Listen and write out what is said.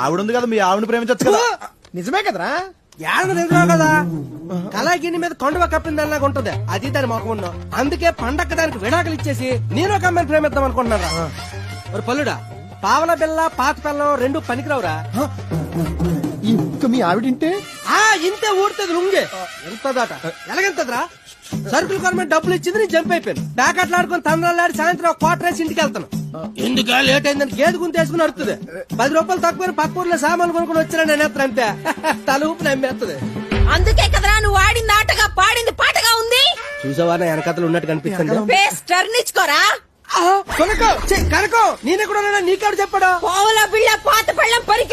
ఆవిడ కదా, మీ ఆవిడ ప్రేమించచ్చు కదా. నిజమే కదరా? ఏడ నిజమే కదా. కళాగిని మీద కొండవ కప్పిందల్లాగా ఉంటది, అది దాని మొఖం. అందుకే పండక్క దానికి విడాకులు ఇచ్చేసి నేను ఒక అమ్మాయిని ప్రేమిద్దాం అనుకుంటున్నారా. మరి పల్లుడా, పావల బిల్ల పాత పిల్లం రెండు పనికిరావురా. ఇంకా మీ ఆవిడింటే ఇంతే ఊడుతుంది లుంగే ఎంతదాట ఎలాగెంతదిరా. సరుకులు కొనమని డబ్బులు ఇచ్చింది, నేను జంప్ అయిపోయాను. ప్యాకెట్లాడుకుని తండ్రాలాడి సాయంత్రం ఒక క్వార్టర్ వేసి ఇంటికి వెళ్తాను. ఎందుకు లేట్ అయిందని గేదె గుంత వేసుకుని అడుగుతుంది. 10 రూపాయలు తక్కువ పక్క ఊర్లో సామాన్లు కొనుక్కొని వచ్చినా నేను ఎత్తాను అంతే. తల ఊపి నమ్మేస్తుంది. అందుకే కదరా నువ్వు ఆడింది ఆటగా పాడింది పాటగా ఉంది. చూసావా నా వెనకతలు ఉన్నట్టు కనిపిస్తుంది. Face turn ఇచ్చుకోరా. కనకం నేనే కూడా నీకాడు చెప్పాడు. పావుల బిళ్ళ పాత పళ్ళం పరికి